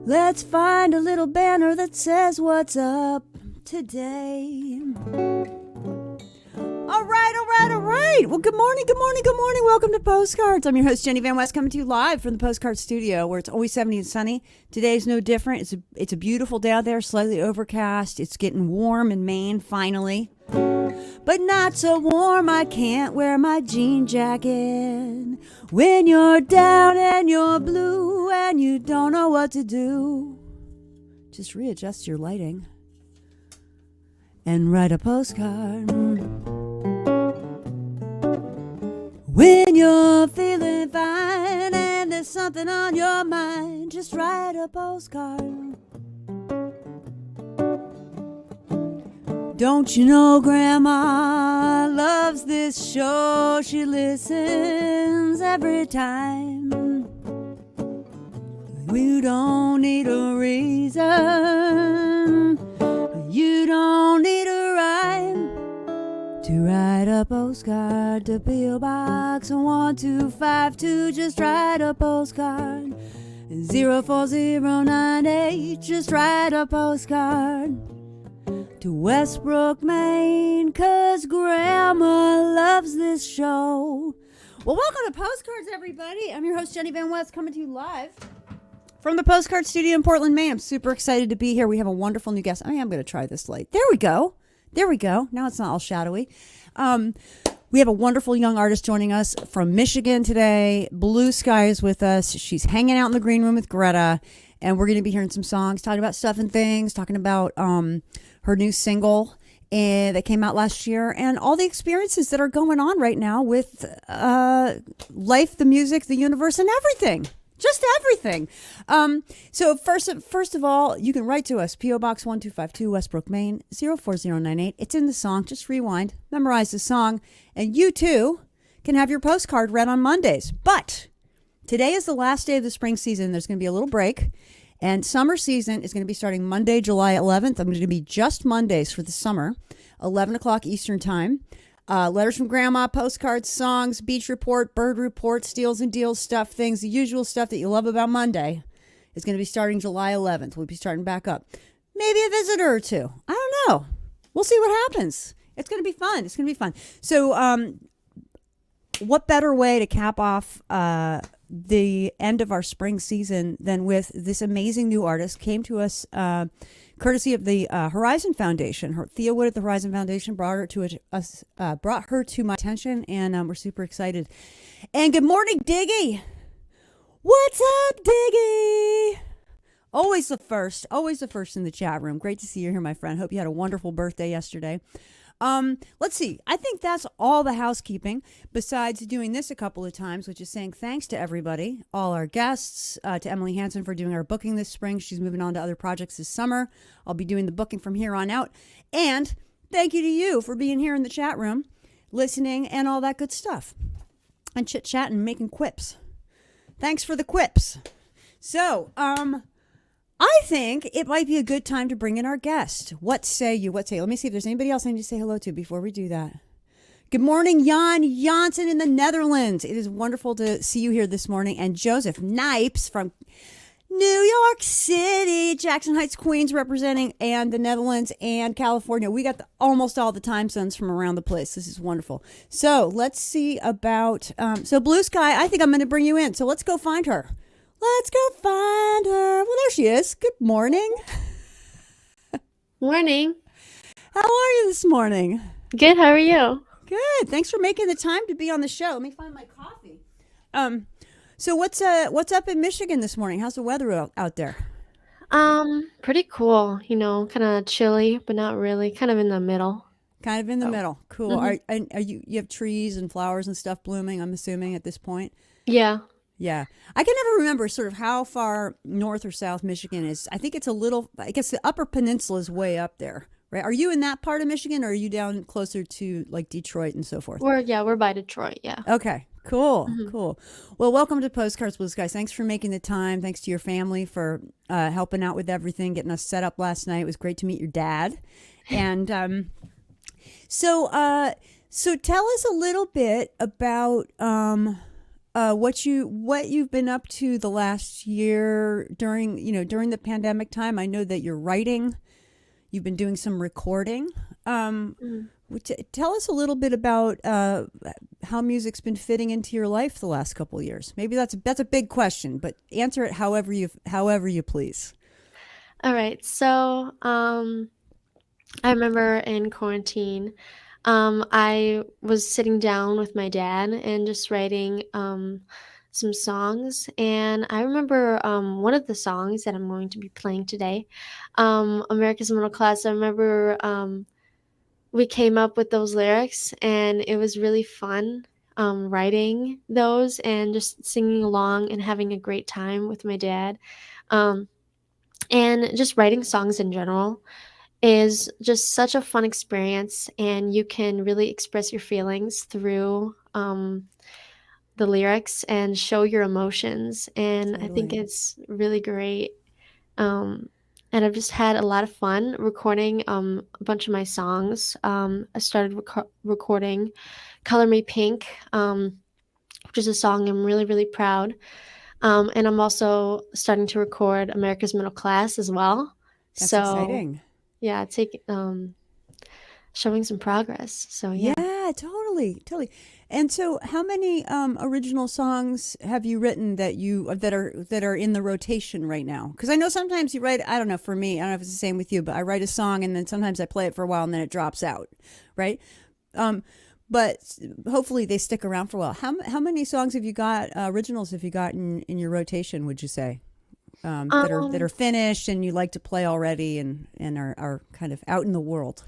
Let's find a little banner that says what's up today. All right. Well, good morning. Welcome to Postcards. I'm your host, Jenny Van West, coming to you live from the Postcard studio where it's always 70 and sunny. Today's no different. It's a beautiful day out there, slightly overcast. It's getting warm in Maine, finally. But not so warm I can't wear my jean jacket. When you're down and you're blue and you don't know what to do, just readjust your lighting and write a postcard. When you're feeling fine and there's something on your mind, just write a postcard. Don't you know Grandma loves this show? She listens every time. You don't need a reason. You don't need a rhyme to write a postcard to P.O. Box 12522. Just write a postcard. 04098. Just write a postcard to Westbrook, Maine, 'cause Grandma loves this show. Well, welcome to Postcards, everybody. I'm your host, Jenny Van West, coming to you live from the Postcard studio in Portland, Maine. I'm super excited to be here. We have a wonderful new guest. I'm going to try this light. There we go. Now it's not all shadowy. We have a wonderful young artist joining us from Michigan today. BlueSkye is with us. She's hanging out in the green room with Greta, and we're going to be hearing some songs, talking about stuff and things, talking about her new single that came out last year, and all the experiences that are going on right now with life, the music, the universe, and everything. Just everything. So first of all, you can write to us, P.O. Box 1252, Westbrook, Maine, 04098. It's in the song. Just rewind, memorize the song, and you too can have your postcard read on Mondays. But today is the last day of the spring season. There's going to be a little break. And summer season is going to be starting Monday, July 11th. I'm going to be just Mondays for the summer, 11 o'clock Eastern time. Letters from Grandma, postcards, songs, beach report, bird report, steals and deals stuff, things, the usual stuff that you love about Monday is going to be starting July 11th. We'll be starting back up. Maybe a visitor or two. I don't know. We'll see what happens. It's going to be fun. So what better way to cap off the end of our spring season than with this amazing new artist? Came to us courtesy of the Herizon Foundation. Thea Wood at the Herizon Foundation brought her to my attention, and we're super excited. And good morning, Diggy. What's up, Diggy? Always the first in the chat room. Great to see you here, my friend. Hope you had a wonderful birthday yesterday. Let's see. I think that's all the housekeeping, besides doing this a couple of times, which is saying thanks to everybody, all our guests, to Emily Hansen for doing our booking this spring. She's moving on to other projects this summer. I'll be doing the booking from here on out. And thank you to you for being here in the chat room, listening and all that good stuff, and chit-chat and making quips. Thanks for the quips. So, I think it might be a good time to bring in our guest. What say you? Let me see if there's anybody else I need to say hello to before we do that. Good morning, Jan Janssen in the Netherlands. It is wonderful to see you here this morning. And Joseph Nipes from New York City, Jackson Heights, Queens, representing, and the Netherlands and California. We got almost all the time zones from around the place. This is wonderful. So let's see about, BlueSkye, I think I'm going to bring you in. So let's go find her. Let's go find her. Well, there she is. Good morning. Morning. How are you this morning? Good. How are you? Good. Thanks for making the time to be on the show. Let me find my coffee. So what's up in Michigan this morning? How's the weather out there? Pretty cool. Kind of chilly, but not really. Kind of in the middle. Kind of in the middle. Cool. Mm-hmm. Are you have trees and flowers and stuff blooming, I'm assuming, at this point? Yeah. Yeah. I can never remember sort of how far north or south Michigan is. I think it's I guess the Upper Peninsula is way up there, right? Are you in that part of Michigan, or are you down closer to like Detroit and so forth? We're by Detroit, yeah. Okay, cool, Mm-hmm. cool. Well, welcome to Postcards, BlueSkye. Thanks for making the time. Thanks to your family for helping out with everything, getting us set up last night. It was great to meet your dad. And so tell us a little bit about what you've been up to the last year during during the pandemic time. I know that you're writing. You've been doing some recording. Um, Mm. Tell us a little bit about how music's been fitting into your life the last couple of years. Maybe that's a big question, but answer it however you please. All right. So, I remember in quarantine, I was sitting down with my dad and just writing some songs. And I remember one of the songs that I'm going to be playing today, America's Middle Class. I remember we came up with those lyrics, and it was really fun writing those and just singing along and having a great time with my dad. Um, and just writing songs in general is just such a fun experience, and you can really express your feelings through the lyrics and show your emotions. And I think Totally. it's really great. Um, and I've just had a lot of fun recording a bunch of my songs. I started recording Color Me Pink, which is a song I'm really, really proud. And I'm also starting to record America's Middle Class as well. That's So, exciting. yeah, showing some progress. So, yeah. Yeah, totally, totally. And so, how many original songs have you written that are in the rotation right now? Because I know sometimes you write. I don't know. For me, I don't know if it's the same with you, but I write a song and then sometimes I play it for a while and then it drops out, right? Um, but hopefully they stick around for a while. How many songs have you got originals have you got in your rotation? Would you say that are Um, finished and you like to play already and are kind of out in the world?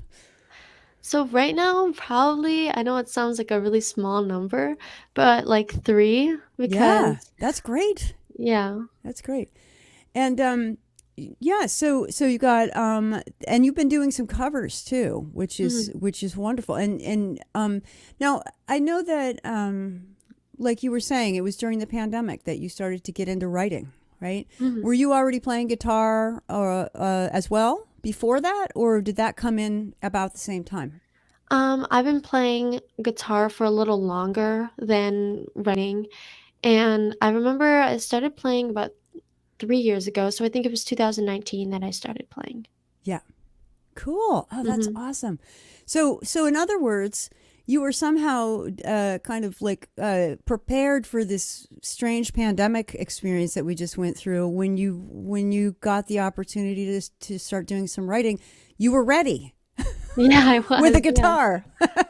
so right now, probably, I know it sounds like a really small number, but like three, Yeah, because, that's great. yeah. That's great. And yeah, so you got and you've been doing some covers too, Mhm, which is wonderful. And now I know that like you were saying, it was during the pandemic that you started to get into writing, right? mhm. Were you already playing guitar as well before that, or did that come in about the same time? I've been playing guitar for a little longer than writing, and I remember I started playing about 3 years ago, so I think it was 2019 that I started playing. Yeah. Cool. Oh, that's Mhm. awesome. So in other words, you were somehow kind of like prepared for this strange pandemic experience that we just went through. When you got the opportunity to start doing some writing, you were ready Yeah, I with a was, yeah. guitar.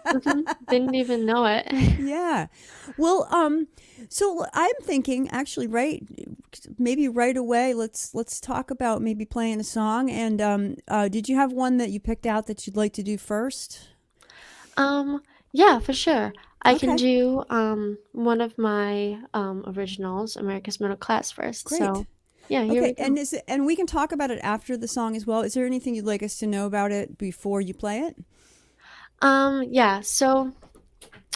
Mhm. Didn't even know it. Yeah. Well, so I'm thinking actually, right, maybe right away, let's talk about maybe playing a song. And did you have one that you picked out that you'd like to do first? Um, yeah, for sure. I can Okay, do one of my originals, America's Middle Class first. great. So, yeah, here Okay, we go. and we can talk about it after the song as well. Is there anything you'd like us to know about it before you play it? Yeah, so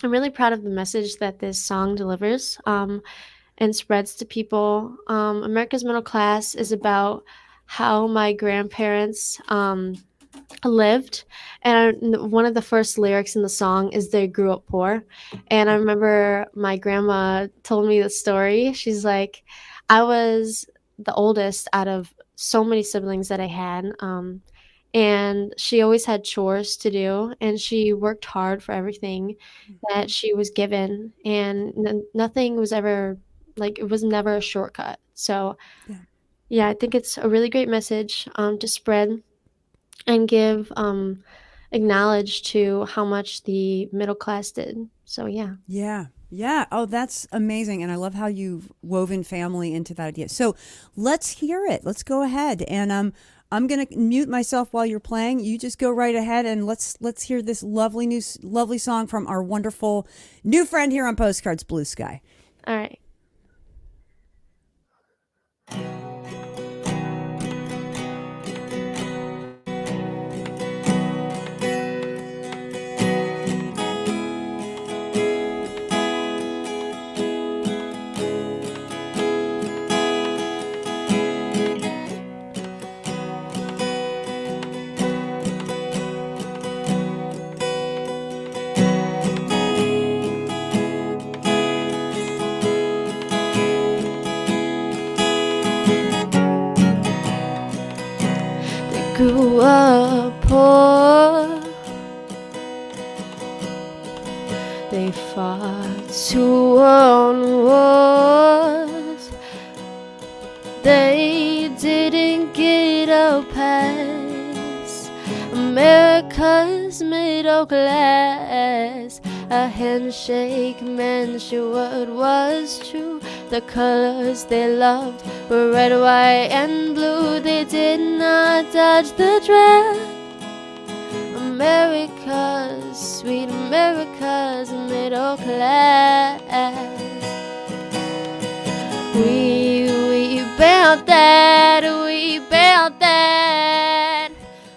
I'm really proud of the message that this song delivers and spreads to people. America's Middle Class is about how my grandparents lived, and one of the first lyrics in the song is they grew up poor. And I Yeah. remember my grandma told me the story. She's like, I was the oldest out of so many siblings that I had, and she always had chores to do, and she worked hard for everything that Mhm. she was given, and nothing was ever like, it was never a shortcut. So Yeah. yeah, I think it's a really great message to spread and give acknowledge to how much the middle class did. So yeah. Yeah. Yeah. Oh, that's amazing. And I love how you've woven family into that idea. So let's hear it. Let's go ahead. And I'm going to mute myself while you're playing. You just go right ahead and let's hear this lovely song from our wonderful new friend here on Postcards, Blue Sky. All right. who are poor. They fought to won wars. They didn't get a pass. America's middle class. A handshake meant what was true. The colors they loved were red, white, and blue. They did not dodge the draft. America's, sweet America's middle class. We built that, we built that.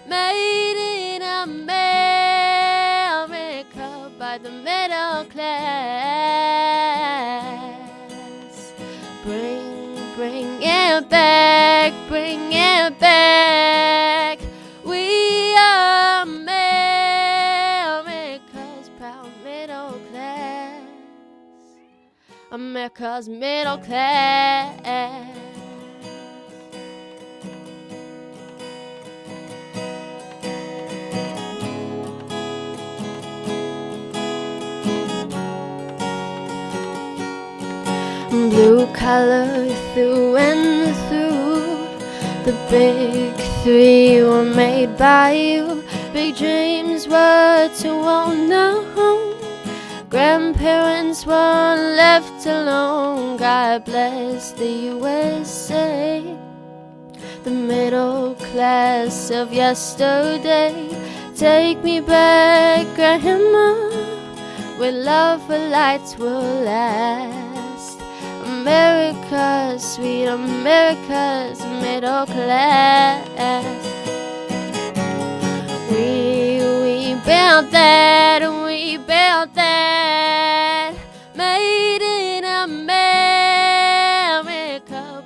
Made in America by the middle class. Bring it back, bring it back. We are America's proud middle class. America's middle class. Blue collar through and through. The big three were made by you. Big dreams were to own a home. Grandparents were left alone. God bless the USA. The middle class of yesterday. Take me back, Grandma, where love for lights will last. America's, sweet America's middle class. We built that, we built that. Made in America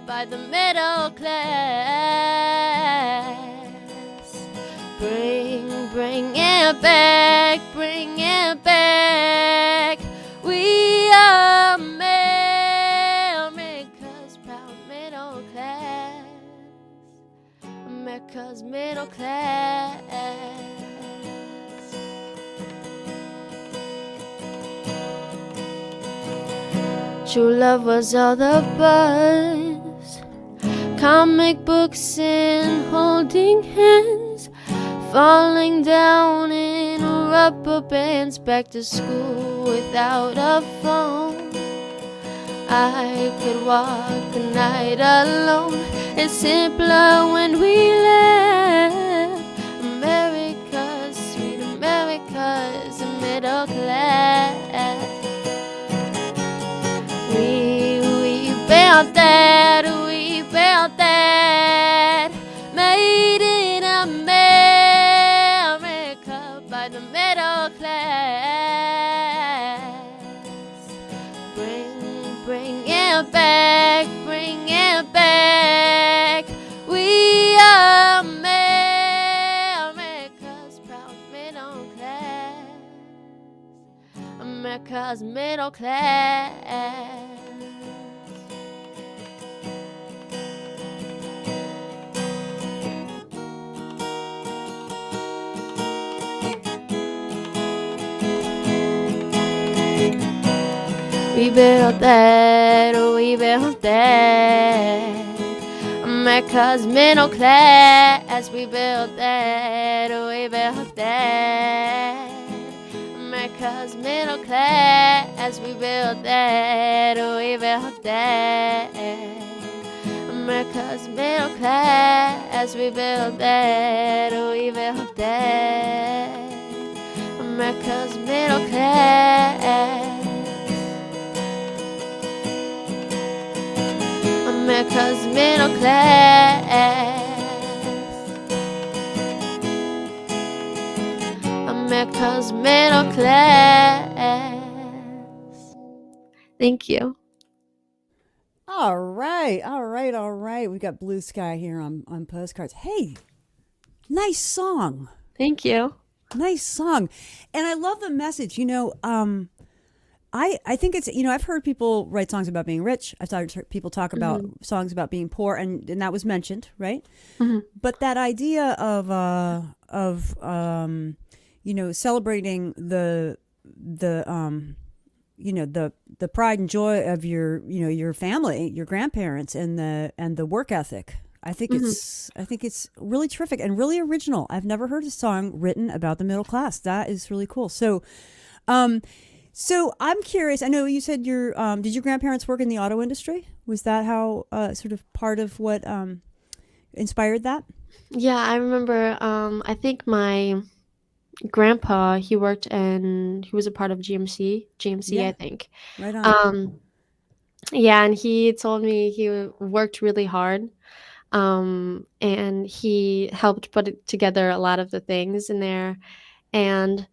by the middle class. Bring it back, bring it back. We are America's proud middle class. America's middle class. True love was all the buzz. Comic books and holding hands. Falling down in rubber bands. Back to school without a phone. I could walk the night alone. It's simpler when we laugh. America's, sweet America's a middle class. We built that, we built that. Made in America by the middle class. Bring it back, bring it back. We are America's proud middle class. America's middle class. We built that, we built that. America's middle class. We built that, we built that. America's middle class. We built that, we built that. America's middle class. We built that, we built that. America's middle class. America's middle class. America's middle class. Thank you. All right, all right, all right. We got BlueSkye here on Postcards. Hey, nice song. Thank you. Nice song. And I love the message. You know, I think it's, I've heard people write songs about being rich. I've heard people talk about Mm-hmm. songs about being poor, and that was mentioned, right? Mm-hmm. But that idea of celebrating the pride and joy of your family, your grandparents, and the work ethic. Mm-hmm. I think it's really terrific and really original. I've never heard a song written about the middle class. That is really cool. So I'm curious. I know you said did your grandparents work in the auto industry? Was that how sort of part of what inspired that? Yeah, I remember. I think my grandpa, he was a part of GMC, I Yeah, think. right on. Um, yeah, and he told me he worked really hard. And he helped put it together a lot of the things in there, and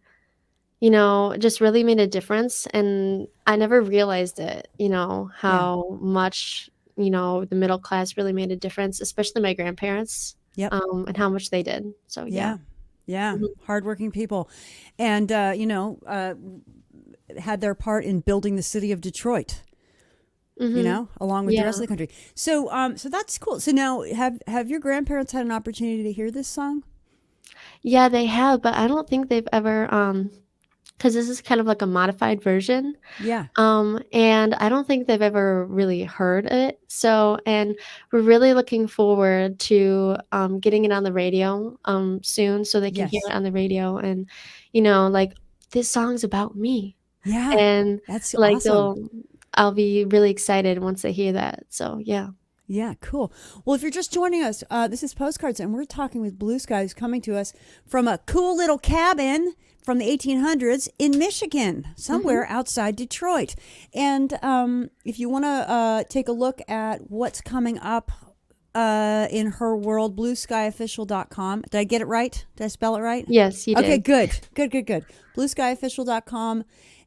just really made a difference. And I never realized it, Yeah. how much, the middle class really made a difference, especially my grandparents, Yep. and how much they did. So yeah. Yeah. Yeah. Mhm. Hardworking people, and had their part in building the city of Detroit. Mhm. Along with the rest Yeah. of the country. So that's cool. So now, have your grandparents had an opportunity to hear this song? Yeah, they have, but I don't think they've ever, because this is kind of like a modified version. Yeah. And I don't think they've ever really heard it. So, and we're really looking forward to getting it on the radio soon, so they can hear Yes. it on the radio, and like, this song's about me. Yeah. And That's like, awesome. I'll be really excited once they hear that. So yeah. Yeah, cool. Well, if you're just joining us, this is Postcards, and we're talking with BlueSkye, who's coming to us from a cool little cabin from the 1800s in Michigan, Hmm. somewhere outside Detroit. And if you want to take a look at what's coming up in her world, blueskyeofficial.com. Did I get it right? Did I spell it right? Yes, you Okay, did. good. Good. Blueskyeofficial.com.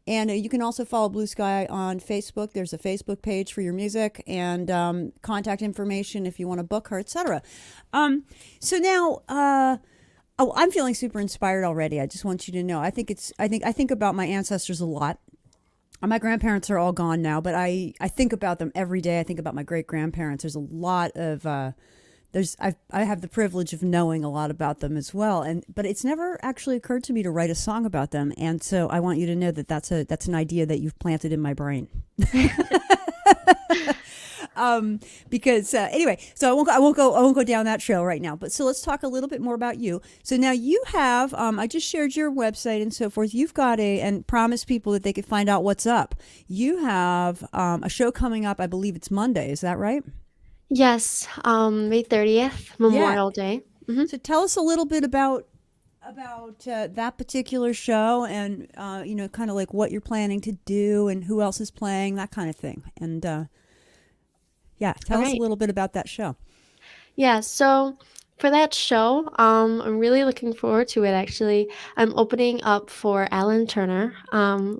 And you can also follow BlueSkye on Facebook. There's a Facebook page for your music and contact information if you want to book her, etc. So now, I'm feeling super inspired already. I just want you to know. I think about my ancestors a lot. My grandparents are all gone now, but I think about them every day. I think about my great grandparents. There's a lot of I have the privilege of knowing a lot about them as well, but it's never actually occurred to me to write a song about them, and so I want you to know that that's an idea that you've planted in my brain. Because anyway, so I won't go down that trail right now. But so let's talk a little bit more about you. So now you have I just shared your website and so forth. You've got and promised people that they could find out what's up. You have a show coming up. I believe it's Monday. Is that right? Yes, May 30th, Yeah. Memorial Day. Hmm. So tell us a little bit about that particular show, and kind of like what you're planning to do and who else is playing, that kind of thing. And yeah, All tell us a right. little bit about that show. Yeah, so for that show, I'm really looking forward to it actually. I'm opening up for Alan Turner.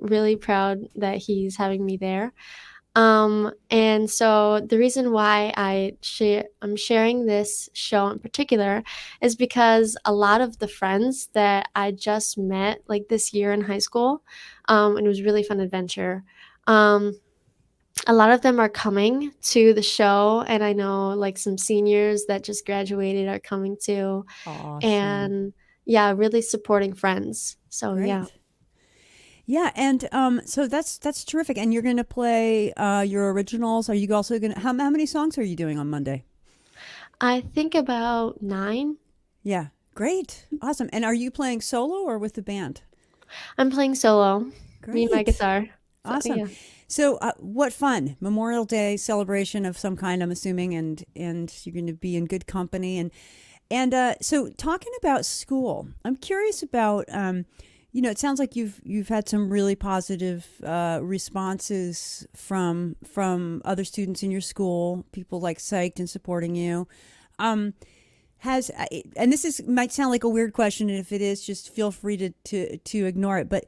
Really proud that he's having me there. And so the reason why I'm sharing this show in particular is because a lot of the friends that I just met like this year in high school, and it was a really fun adventure. Um, a lot of them are coming to the show, and I know like some seniors that just graduated are coming too, Awesome. and yeah, really supporting friends. So yeah. Great. Yeah, and so that's terrific. And you're going to play your originals. Are you also going to? How many songs are you doing on Monday? I think about 9. Yeah, great, awesome. And are you playing solo or with the band? I'm playing solo, me and my Great, guitar. So awesome. yeah. So what fun! Memorial Day celebration of some kind, I'm assuming, and you're going to be in good company. And so talking about school, I'm curious about. It sounds like you've had some really positive responses from other students in your school. People like psyched and supporting you. Um, has and this is might sound like a weird question, and if it is, just feel free to ignore it. But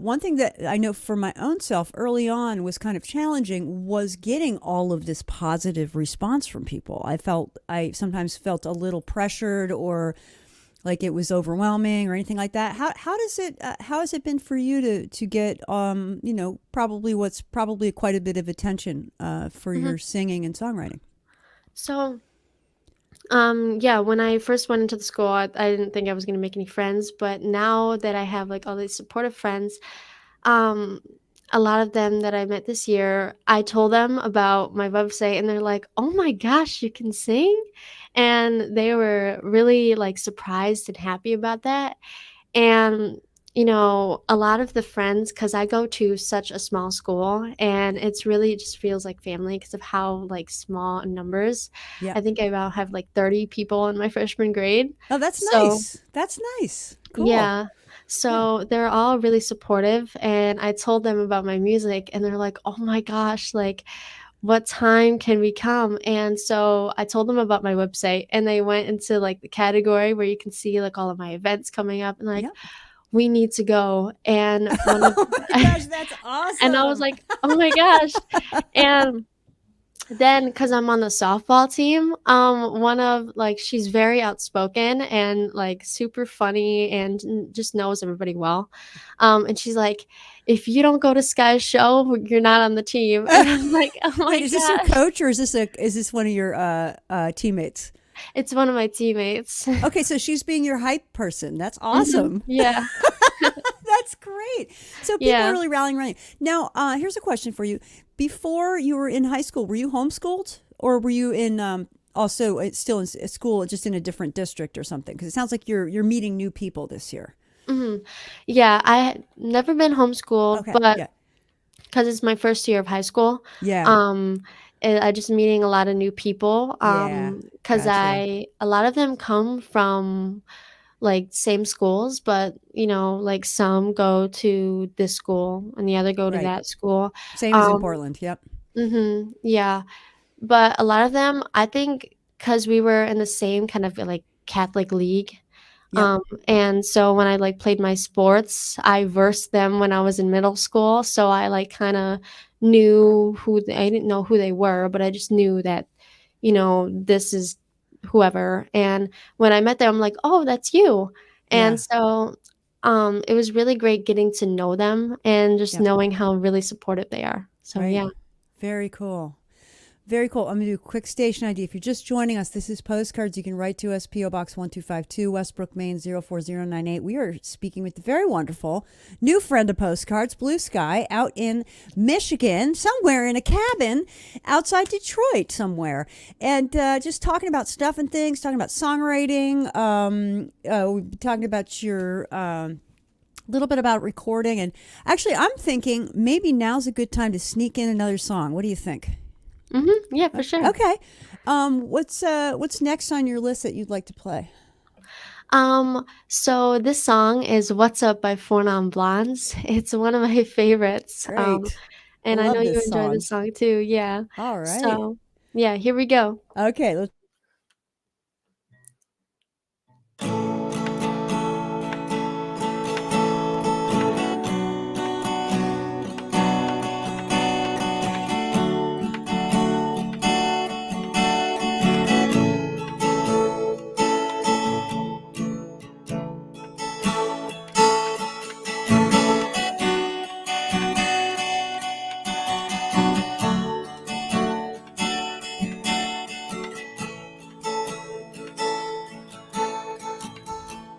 one thing that I know for my own self early on was kind of challenging was getting all of this positive response from people. I sometimes felt a little pressured or like it was overwhelming or anything like that? How does it how has it been for you to get probably what's probably quite a bit of attention for Mhm. your singing and songwriting? So, yeah, when I first went into the school, I didn't think I was gonna make any friends, but now that I have like all these supportive friends, um, a lot of them that I met this year, I told them about my website and they're like, "Oh my gosh, you can sing?" And they were really like surprised and happy about that. And, a lot of the friends, because I go to such a small school and it's really it just feels like family because of how like small in numbers. Yeah. I think I about have like 30 people in my freshman grade. Oh, that's So nice. That's nice. Cool. yeah. Yeah. So they're all really supportive and I told them about my music and they're like, "Oh my gosh, like what time can we come?" And so I told them about my website and they went into like the category where you can see like all of my events coming up and like, Yep. "We need to go." And one of Oh my gosh, that's and I was awesome. like, "Oh my gosh." And then, because 'cause I'm on the softball team, one of like, she's very outspoken and, like, super funny and just knows everybody well, and she's like, "If you don't go to Sky's show, you're not on the team." And I'm like, "Oh Wait, my is this your gosh." coach or is this one of your teammates? It's one of my teammates. Okay, so she's being your hype person. That's Mhm. awesome. Yeah. That's great. So people are Yeah. really rallying around you. Now, here's a question for you. Before you were in high school, were you homeschooled or were you in also still in school, just in a different district or something? Because it sounds like you're meeting new people this year. Mhm. Yeah, I had never been homeschooled, Okay. but Yeah. because it's my first year of high school, Yeah. um, I just meeting a lot of new people, Yeah. because Gotcha. a lot of them come from, like, same schools, but, like, some go to this school and the other go to Right. that school. Same as in Um Portland. Yep. yeah, but a lot of them, I think, because we were in the same kind of, like, Catholic league, Yep. and so when I, like, played my sports, I versed them when I was in middle school, so I, like, kinda knew I didn't know who they were, but I just knew that, this is whoever, and when I met them, I'm like, "Oh, that's you." And Yeah. so, it was really great getting to know them and just Yep. knowing how really supportive they are. So, Right. yeah. Very cool. Very cool. I'm going to do a quick station ID. If you're just joining us, this is Postcards. You can write to us, P.O. Box 1252, Westbrook, Maine 04098. We are speaking with the very wonderful new friend of Postcards, BlueSkye, out in Michigan, somewhere in a cabin outside Detroit somewhere. And just talking about stuff and things, talking about songwriting. We've been talking about your... little bit about recording, and actually I'm thinking maybe now's a good time to sneak in another song. What do you think? Mhm, yeah, for sure. Okay. What's next on your list that you'd like to play? So this song is "What's Up" by Four Non Blondes. It's one of my favorites, Great. I and I know love you this enjoy this song. song too, yeah. All right. So, yeah, here we go. Okay, let's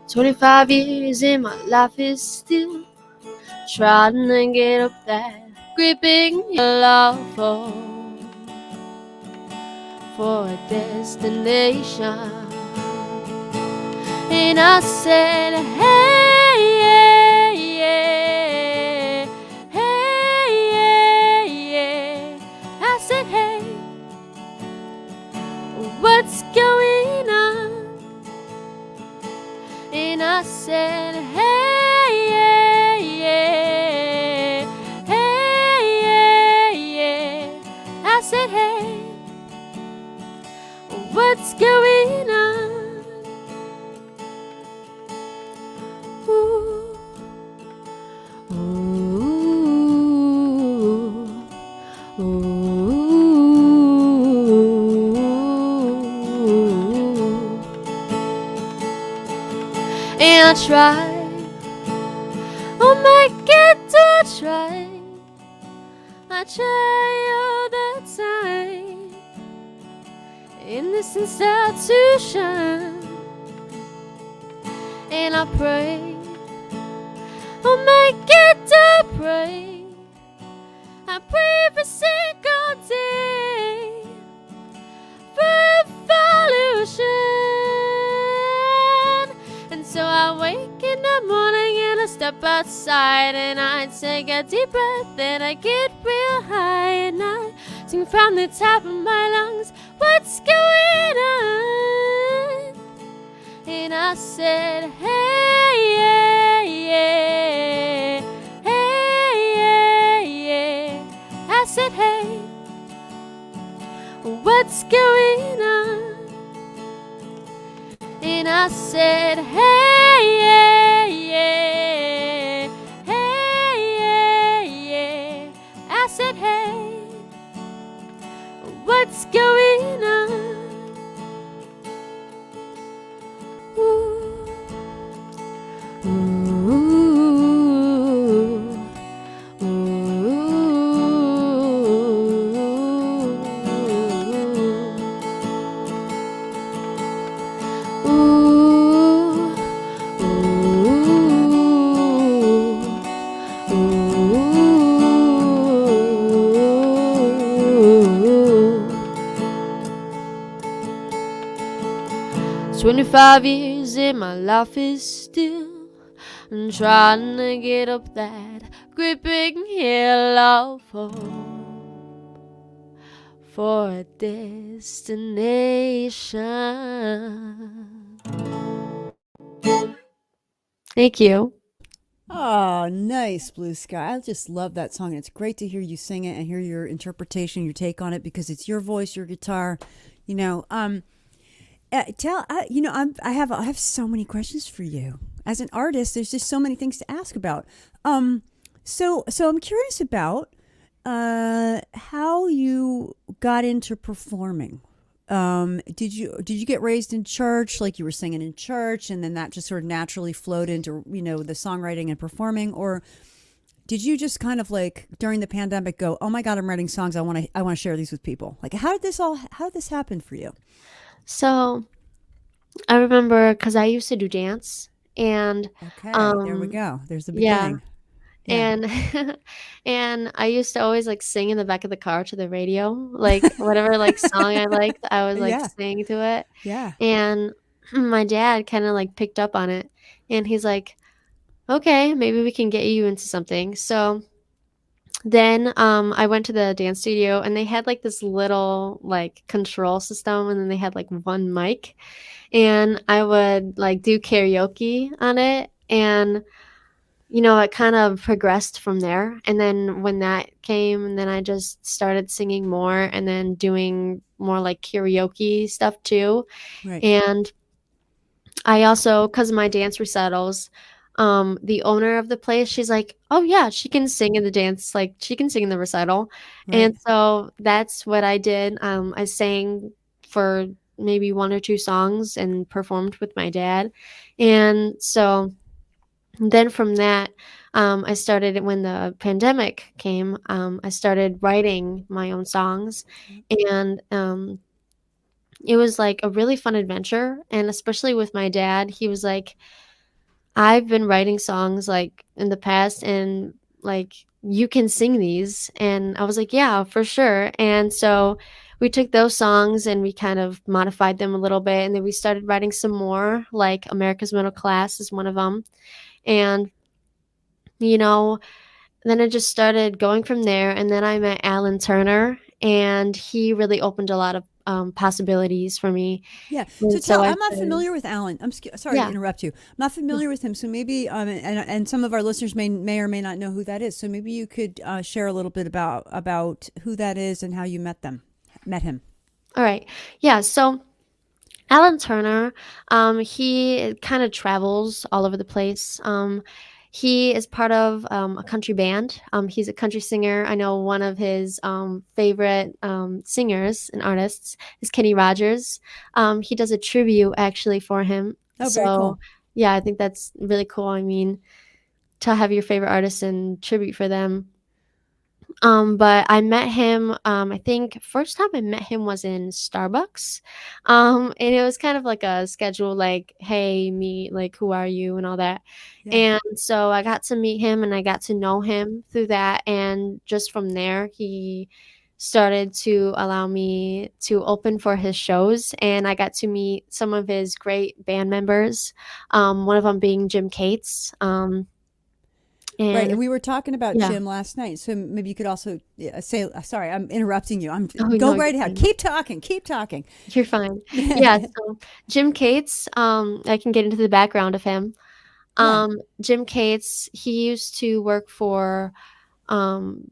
25 years and my life is still trying to get up that gripping love for a destination. And I said, hey, yeah, yeah, hey, yeah, yeah. I said, hey, what's going on? And I said, hey, yeah, yeah, hey, yeah, yeah. I said, hey, what's going on? Ooh, ooh, ooh. and I try. Oh my God, do I try? I try all the time in this institution, and I pray. Oh my God, I pray. I pray every single day for evolution. And so I wake in the morning and I step outside and I take a deep breath and I get real high and I sing from the top of my lungs, what's going on? And I said, hey, yeah, yeah, hey, yeah, yeah. I said, hey, what's going on? And I said, hey, yeah, yeah, hey, yeah, yeah. I said, hey, what's going on? Ooh. Ooh. Ooh. 25 years and my life is still trying to get up that great big hill of hope for a destination. Thank you. Oh, nice, BlueSkye. I just love that song. It's great to hear you sing it and hear your interpretation, your take on it, because it's your voice, your guitar. You know, I have so many questions for you. As an artist, there's just so many things to ask about. So I'm curious about how you got into performing. Did you get raised in church, like you were singing in church, and then that just sort of naturally flowed into the songwriting and performing, or did you just kind of like during the pandemic go, oh my God, I'm writing songs, I want to share these with people? Like how did this happen for you? So I remember because I used to do dance, and Okay, there we um, go. There's the yeah, beginning. Yeah. and and I used to always like sing in the back of the car to the radio, like whatever like song I liked, I was like Yeah. singing to it, Yeah. and my dad kind of like picked up on it, and he's like, okay, maybe we can get you into something. So then I went to the dance studio and they had like this little like control system and then they had like one mic and I would like do karaoke on it and it kind of progressed from there. And then when that came, and then I just started singing more and then doing more like karaoke stuff too. Right. And I also, because of my dance recitals, the owner of the place, she's like, "Oh yeah, she can sing in the dance, like she can sing in the recital." Right. And so that's what I did. I sang for maybe one or two songs and performed with my dad. And so then from that, I started when the pandemic came, I started writing my own songs and it was like a really fun adventure. And especially with my dad, he was like, I've been writing songs, like, in the past and, like, "You can sing these." And I was like, "Yeah, for sure." And so we took those songs and we kind of modified them a little bit, and then we started writing some more, like America's Middle Class is one of them. And, you know, then it just started going from there, and then I met Alan Turner, and he really opened a lot of, possibilities for me. Yeah. So And so tell, I I'm not started. familiar with Alan. Sorry to Yeah. interrupt you. I'm not familiar with him. So maybe, and some of our listeners may or may not know who that is. So maybe you could share a little bit about who that is and how you met him. Alright. Yeah, so Alan Turner, he kind of travels all over the place. He is part of a country band. He's a country singer. I know one of his favorite singers and artists is Kenny Rogers. He does a tribute actually for him. Oh, very So cool. yeah, I think that's really cool. I mean, to have your favorite artist and tribute for them. But I met him, I think first time I met him was in Starbucks. And it was kind of like a schedule, like, hey, meet, like, who are you and all that. Yeah. And so I got to meet him and I got to know him through that. And just from there, he started to allow me to open for his shows. And I got to meet some of his great band members, one of them being Jim Cates. Right, and And we were talking about yeah. Jim last night, so maybe you could also say. Sorry, I'm interrupting you. I'm Oh, go no, you're right ahead. fine. Keep talking. Keep talking. You're fine. Yeah, so Jim Cates, I can get into the background of him. Yeah. Jim Cates, he used to work for, um,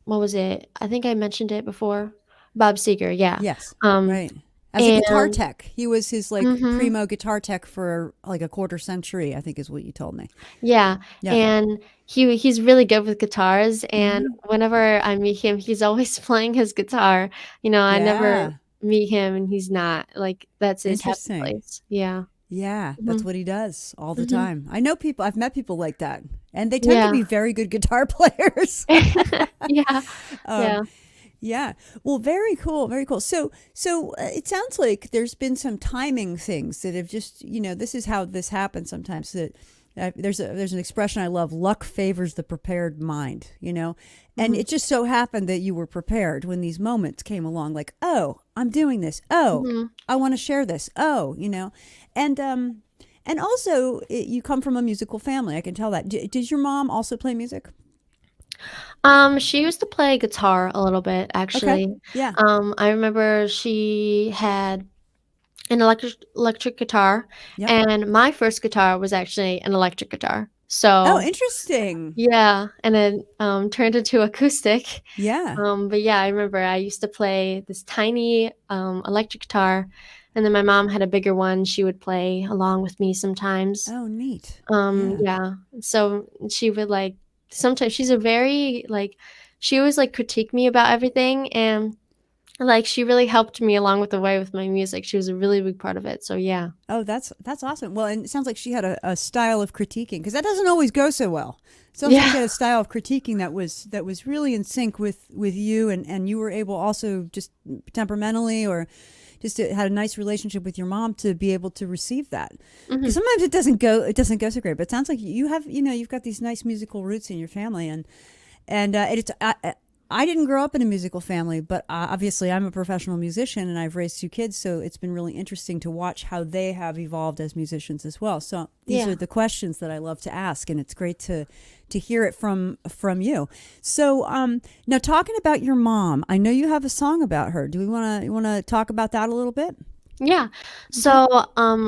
what was it? I think I mentioned it before. Bob Seger, yeah. Yes. Um, Right. As a guitar and tech, he was his like mhm, primo guitar tech for like a quarter century. I think is what you told me. yeah, Yeah. and he's really good with guitars, and Hmm. whenever I meet him, he's always playing his guitar. I never Yeah. meet him and he's not. Like, that's his happy Interesting. place. Yeah. Yeah, that's Mhm, what he does all the mhm. time. I know people. I've met people like that, and they tend to Yeah. be very good guitar players. Yeah, um, yeah. Yeah. Well, very cool. Very cool. So it sounds like there's been some timing things that have just, this is how this happens sometimes that there's an expression I love, luck favors the prepared mind, and Mhm, it just so happened that you were prepared when these moments came along like, "Oh, I'm doing this. Oh, mhm. I want to share this. Oh, and also you come from a musical family. I can tell that. Does your mom also play music? She used to play guitar a little bit, Okay. actually. Yeah. I remember she had an electric guitar, Yep. and my first guitar was actually an electric guitar. Oh, So, interesting. yeah, and then, turned into acoustic. Yeah. But yeah, I remember I used to play this tiny, electric guitar, and then my mom had a bigger one she would play along with me sometimes. Oh, neat. Yeah. Yeah, so she would, like, sometimes she's a very, like, she always, like, critique me about everything, and, like, she really helped me along with the way with my music. She was a really big part of it, so yeah. Oh, that's awesome. Well, and it sounds like she had a style of critiquing because that doesn't always go so well. It sounds like she Yeah. had a style of critiquing that was really in sync with you, and you were able also just temperamentally or just had a nice relationship with your mom to be able to receive that. Because Mhm. sometimes it doesn't go so great, but it sounds like you have you've got these nice musical roots in your family, and it's I didn't grow up in a musical family, but obviously I'm a professional musician and I've raised two kids, so it's been really interesting to watch how they have evolved as musicians as well. So these are Yeah. the questions that I love to ask, and it's great to hear it from you. So now talking about your mom, I know you have a song about her. Do we want to talk about that a little bit? Yeah. Okay. So,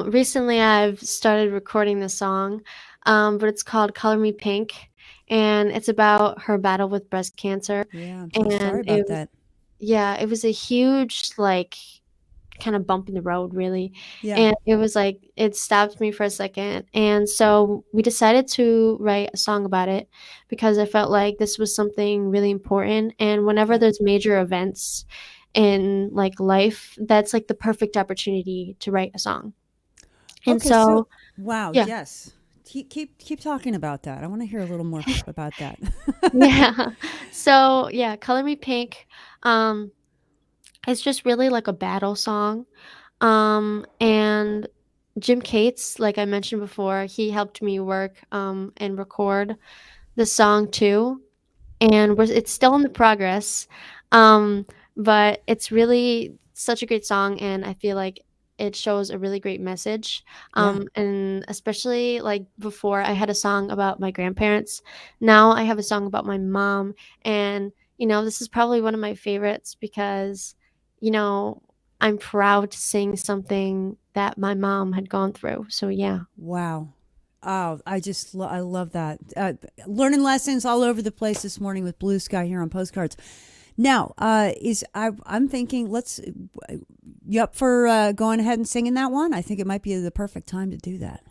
recently I've started recording this song, but it's called "Color Me Pink," and it's about her battle with breast cancer, Yeah, I'm so sorry and it about was that. yeah, it was a huge, like, kind of bump in the road, really, Yeah. and it was like it stopped me for a second, and so we decided to write a song about it because I felt like this was something really important, and whenever Yeah. there's major events in, like, life, that's, like, the perfect opportunity to write a song. And Okay, so so wow, yeah. yes. Keep talking about that. I want to hear a little more about that. Yeah. So, yeah, "Color Me Pink," um, it's just really like a battle song. And Jim Cates, like I mentioned before, he helped me work, and record the song too, and it's still in the progress. Um, but it's really such a great song, and I feel like it shows a really great message. Yeah. And especially like before, I had a song about my grandparents. Now I have a song about my mom, and this is probably one of my favorites because, you know, I'm proud to sing something that my mom had gone through. So yeah. Wow. Oh, I love that. Learning lessons all over the place this morning with BlueSkye here on Postcards. Now, I'm thinking you up for going ahead and singing that one? I think it might be the perfect time to do that.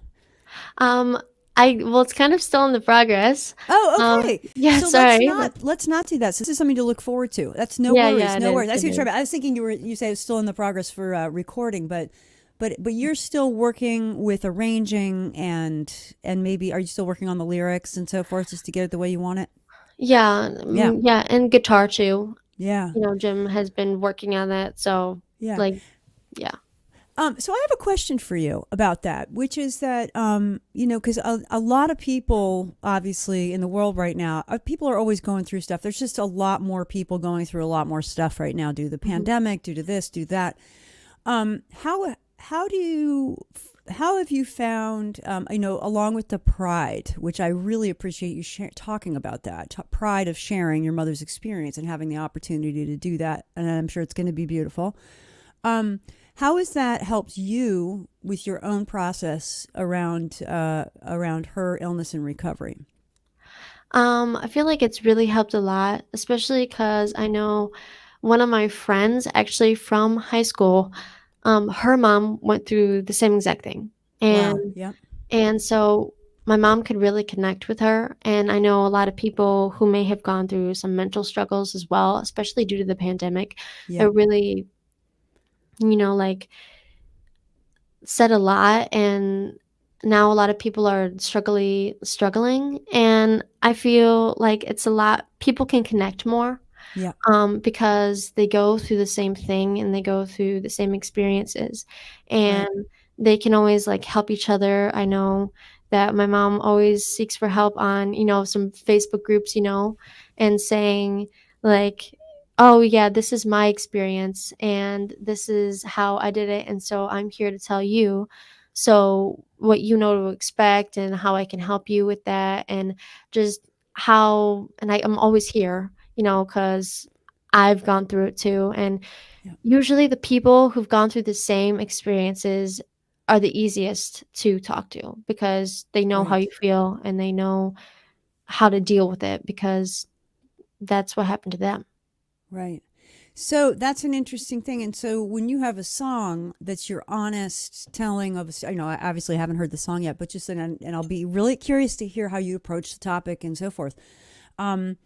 Um, well, it's kind of still in the progress. Oh, okay. Yeah, So let's sorry, but not let's not do that. So this is something to look forward to. That's no yeah, worries, yeah, it no is, worries. I it see what you're is. talking about. I was thinking you say it's still in the progress for recording, but but you're still working with arranging and maybe are you still working on the lyrics and so forth just to get it the way you want it? Yeah, Yeah. yeah, and guitar too. Yeah. Jim has been working on that, so, Yeah. like, yeah. So I have a question for you about that, which is that, because a lot of people, obviously, in the world right now, people are always going through stuff. There's just a lot more people going through a lot more stuff right now due to the Mhm. pandemic, due to this, due to that. How have you found, along with the pride, which I really appreciate you talking about that pride of sharing your mother's experience and having the opportunity to do that, and I'm sure it's going to be beautiful. How has that helped you with your own process around her illness and recovery? I feel like it's really helped a lot, especially because I know one of my friends actually from high school, her mom went through the same exact thing. Wow. And Yep. and so my mom could really connect with her. And I know a lot of people who may have gone through some mental struggles as well, especially due to the pandemic. It Yep. really, like said a lot, and now a lot of people are struggling, and I feel like it's a lot people can connect more, Yep. because they go through the same thing and they go through the same experiences, and Right. they can always, like, help each other. I know that my mom always seeks for help on, some Facebook groups, and saying, like, "Oh, yeah, this is my experience, and this is how I did it, and so I'm here to tell you, so what you know to expect and how I can help you with that," and just how and I'm always here, because I've gone through it too, and Yep. usually the people who've gone through the same experiences are the easiest to talk to because they know how Right. you feel and they know how to deal with it because that's what happened to them. Right. So that's an interesting thing. And so when you have a song that's your honest telling of, I obviously haven't heard the song yet, but just and I'll be really curious to hear how you approach the topic and so forth. Um,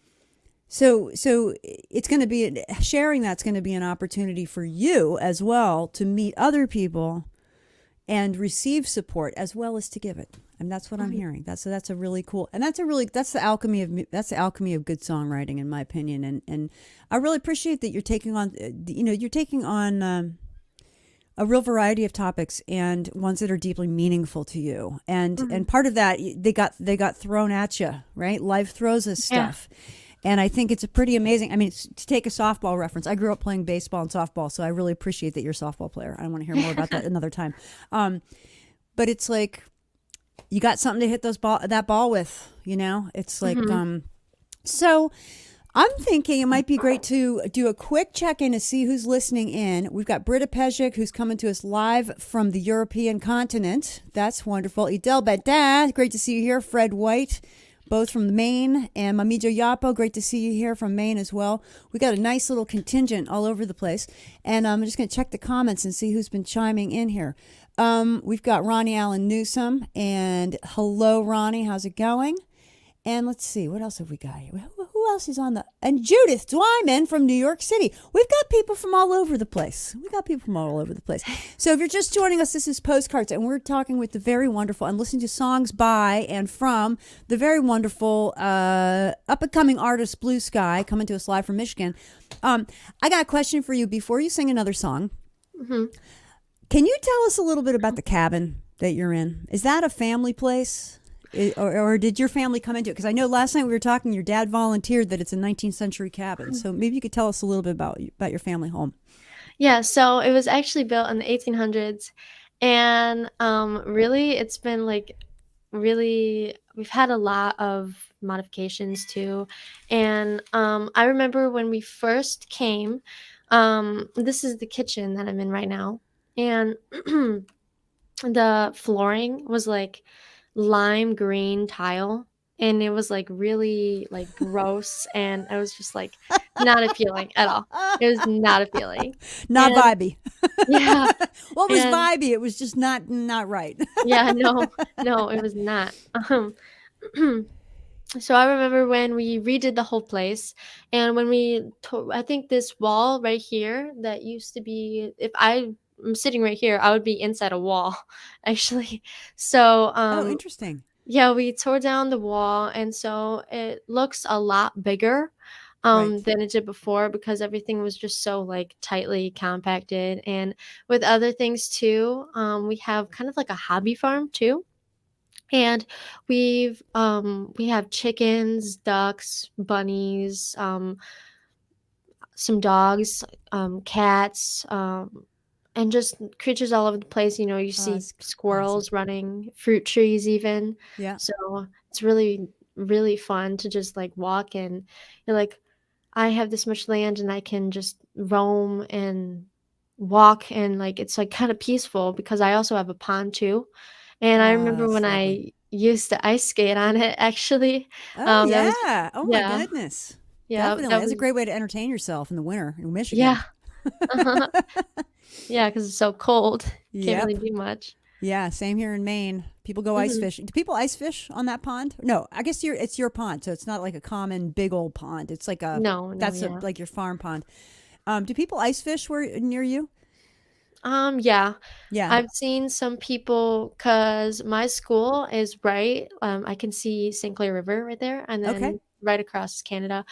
so it's going to be sharing. That's going to be an opportunity for you as well to meet other people and receive support as well as to give it. And that's what I'm Mhm. hearing. That's a really cool, and that's the alchemy of good songwriting, in my opinion. And I really appreciate that you're taking on, a real variety of topics and ones that are deeply meaningful to you. And Mhm. part of that, they got thrown at you, right? Life throws us Yeah. stuff. And I think it's a pretty amazing. I mean, to take a softball reference, I grew up playing baseball and softball, so I really appreciate that you're a softball player. I want to hear more about that another time. Um, but it's like you got something to hit that ball with. It's like Mhm. so. I'm thinking it might be great to do a quick check-in to see who's listening in. We've got Britta Pejic, who's coming to us live from the European continent. That's wonderful. Idel Badin, great to see you here. Fred White, both from Maine. And Mamijo Yapo, great to see you here from Maine as well. We got a nice little contingent all over the place. And I'm just going to check the comments and see who's been chiming in here. We've got Ronnie Allen Newsom. And hello, Ronnie. How's it going? And let's see, what else have we got here? Who else is on the? And Judith Dwyman from New York City. We've got people from all over the place. So if you're just joining us, this is Postcards, and we're talking with the very wonderful and listening to songs by and from the very wonderful up-and-coming artist BlueSkye, coming to us live from Michigan. I got a question for you before you sing another song. Mhm. Can you tell us a little bit about the cabin that you're in? Is that a family place? Or did your family come into it? Because I know last night we were talking, your dad volunteered that it's a 19th century cabin. So maybe you could tell us a little bit about your family home. Yeah, so it was actually built in the 1800s, and, really, it's been, like, really we've had a lot of modifications too, and, I remember when we first came, this is the kitchen that I'm in right now, and the flooring was, like, lime green tile, and it was, like, really, like, gross, and I was just, like, not appealing at all. It was not appealing, Not and vibey. yeah, Well, it was and vibey. It was just not right. yeah, no, no, it was not. So I remember when we redid the whole place, and when I think this wall right here that used to be, if I I'm sitting right here, I would be inside a wall, actually. So, Oh, interesting. yeah, we tore down the wall, and so it looks a lot bigger, Right. than it did before because everything was just so, like, tightly compacted, and with other things too, we have kind of like a hobby farm too, and we have chickens, ducks, bunnies, some dogs, cats, and just creatures all over the place. You know, you see It's awesome. squirrels running, fruit trees even. Yeah. So it's really, really fun to just like walk and you're like, I have this much land and I can just roam and walk and like it's like kind of peaceful because I also have a pond too. And I remember It's when lovely. I used to ice skate on it actually. Oh, That was yeah. Oh, my yeah, goodness. yeah, Definitely. that That's a was great way to entertain yourself in the winter in Michigan. yeah. Yeah, because it's so cold. Can't really Yep. do much. Yeah, same here in Maine. People go ice Mhm. fishing. Do people ice fish on that pond? No, I guess it's your pond, so it's not like a common big old pond. It's like No, no, that's yeah. like your farm pond. Do people ice fish where near you? Yeah. Yeah. I've seen some people because my school is right, I can see St. Clair River right there, and Okay. then right across is Canada.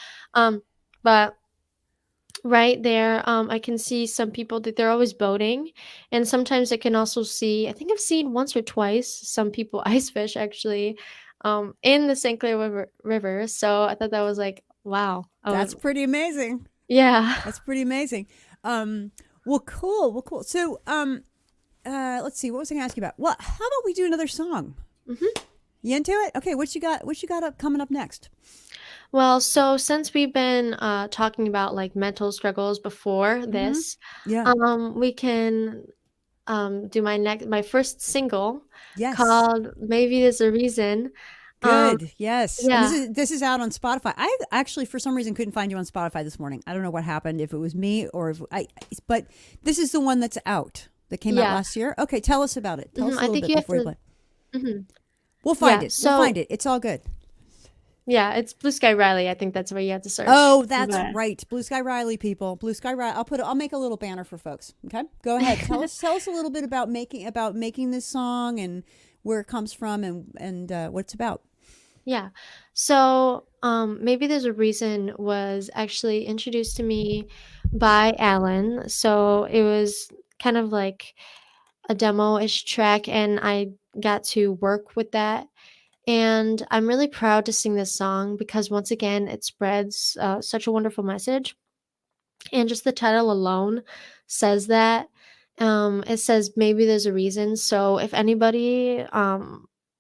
But right there, I can see some people that they're always boating, and sometimes I can also see I think I've seen once or twice some people ice fish actually, in the St. Clair River, so I thought that was like, wow. I That's would pretty amazing. yeah. That's pretty amazing. Um, well, cool. Well, cool. So, let's see. What was I going to ask you about? Well, how about we do another song? Mhm. You into it? Okay. What you got? What you got up coming up next? Well, so since we've been talking about like mental struggles before Mm-hmm. this, Yeah. we can do my first single Yes. called "Maybe There's a Reason." Um, Good. Yes. And this yeah, is this is out on Spotify. I actually for some reason couldn't find you on Spotify this morning. I don't know what happened, if it was me or if I but this is the one that's out that came out yeah. last year. Okay, tell us about it. Tell us a I little think bit you have before you to. play. hmm We'll find Yeah. it. We'll find So it. It's all good. yeah, it's Blue Sky Riley. I think that's where you have to search. Oh, that's But right. Blue Sky Riley people. Blue Sky Riley. I'll make a little banner for folks. Okay? Go ahead. Tell us a little bit about making this song and where it comes from and what it's about. yeah. So maybe there's a reason was actually introduced to me by Alan. So it was kind of like a demo-ish track, and I got to work with that. And I'm really proud to sing this song because once again, it spreads such a wonderful message. And just the title alone says that. It says maybe there's a reason. So if anybody,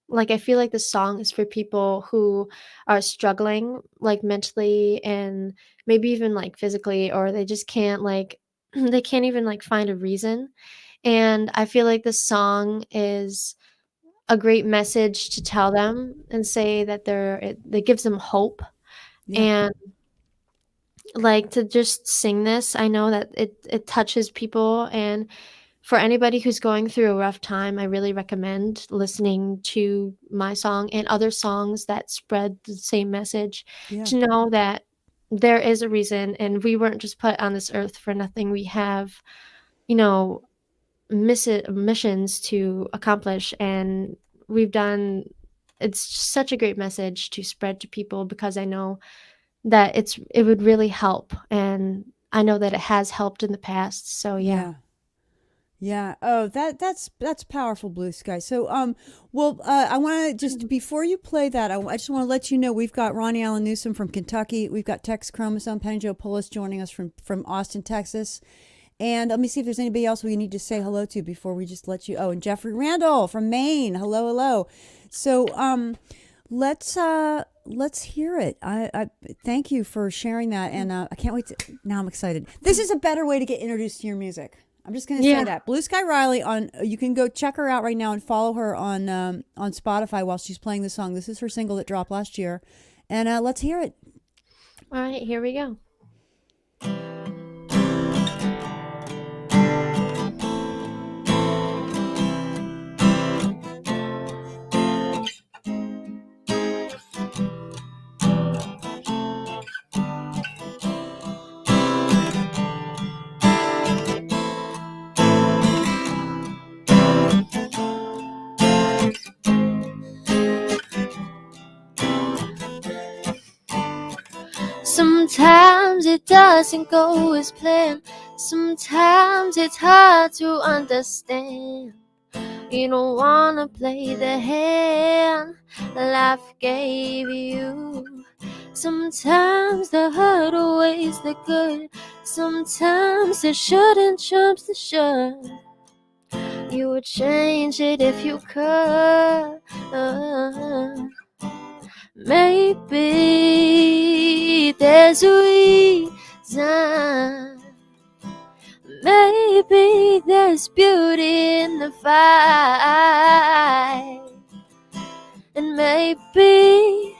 like I feel like this song is for people who are struggling, like mentally and maybe even like physically, or they just can't like they can't even like find a reason. And I feel like this song is a great message to tell them and say that that gives them hope. Yeah. And like to just sing this, I know that it touches people, and for anybody who's going through a rough time, I really recommend listening to my song and other songs that spread the same message Yeah. to know that there is a reason and we weren't just put on this earth for nothing. We have, you know, missions to accomplish, and we've done it's such a great message to spread to people because I know that it would really help, and I know that it has helped in the past, so yeah. Yeah. Yeah. Oh, that's powerful, Blue Sky. So, well, I want to just Mhm. before you play that, I just want to let you know we've got Ronnie Allen Newsom from Kentucky. We've got Tex Chromosome Penny Joe Pullis joining us from Austin, Texas. And let me see if there's anybody else we need to say hello to before we just let you. Oh, and Jeffrey Randall from Maine. Hello, hello. So, let's hear it. I thank you for sharing that, and I can't wait to. Now I'm excited. This is a better way to get introduced to your music. I'm just going to say Yeah. that. Blue Sky Riley on. You can go check her out right now and follow her on Spotify while she's playing the song. This is her single that dropped last year, and let's hear it. Alright, here we go. doesn't go as planned. Sometimes it's hard to understand. You don't wanna play the hand life gave you. Sometimes the hurt outweighs the good. Sometimes the shouldn't trumps the should. You would change it if you could. Maybe there's a reason. Maybe there's beauty in the fight. And maybe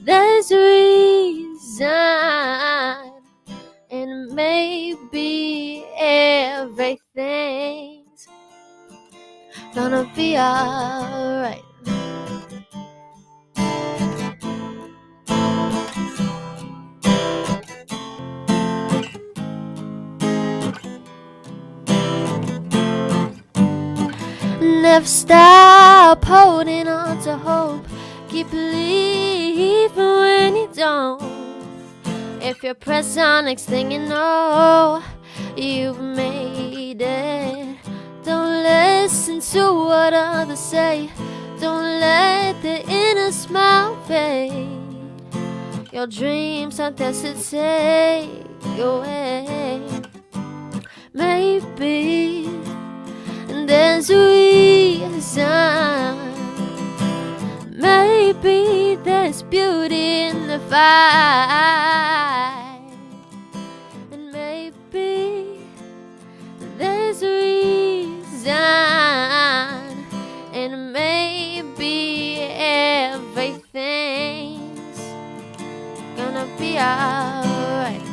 there's a reason. And maybe everything's gonna be alright. Never stop holding on to hope. Keep believing when you don't. If you press on, next thing you know, you've made it. Don't listen to what others say. Don't let the inner smile fade. Your dreams aren't there to take away. Maybe there's a reason. Maybe there's beauty in the fight. And maybe there's a reason. And maybe everything's gonna be alright.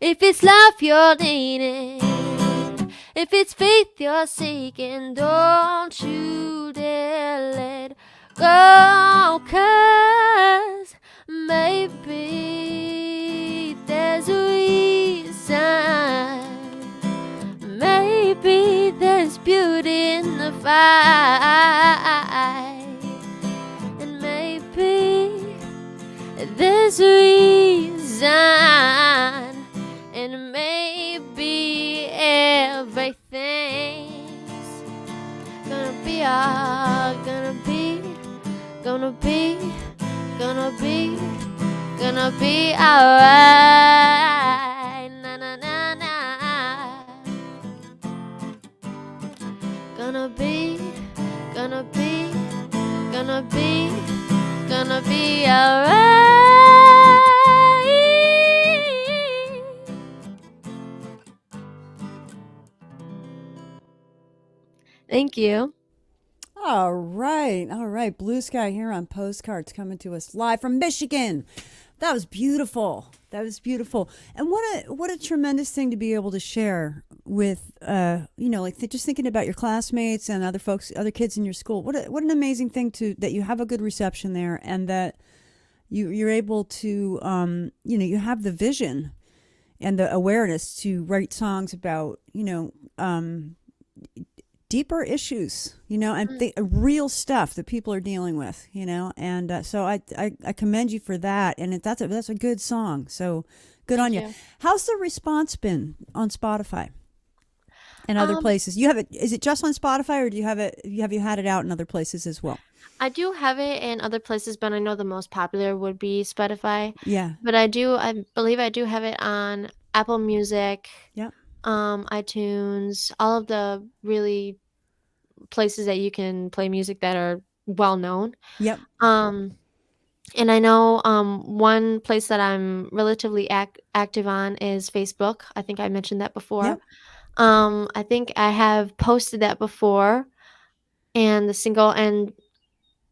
If it's love you're needing, if it's faith you're seeking, don't you dare let go, 'cause maybe there's a reason. Maybe there's beauty in the fight. And maybe there's a reason. And maybe everything's gonna be alright. Gonna be alright. Na na na na. Gonna be alright. Thank you. All right. BlueSkye here on Postcards, coming to us live from Michigan. That was beautiful. And what a tremendous thing to be able to share with, just thinking about your classmates and other folks, other kids in your school. What an amazing thing that you have a good reception there, and that you're able to, you have the vision and the awareness to write songs about, deeper issues, and real stuff that people are dealing with, and so I commend you for that, and that's a good song. So good on you. How's the response been on Spotify and other places? You have it? Is it just on Spotify, or do you have it? Have you had it out in other places as well? I do have it in other places, but I know the most popular would be Spotify. Yeah. But I believe I do have it on Apple Music. Yeah. iTunes, all of the really places that you can play music that are well known. Yep. And I know one place that I'm relatively active on is Facebook. I think I mentioned that before. Yep. I think I have posted that before, and the single and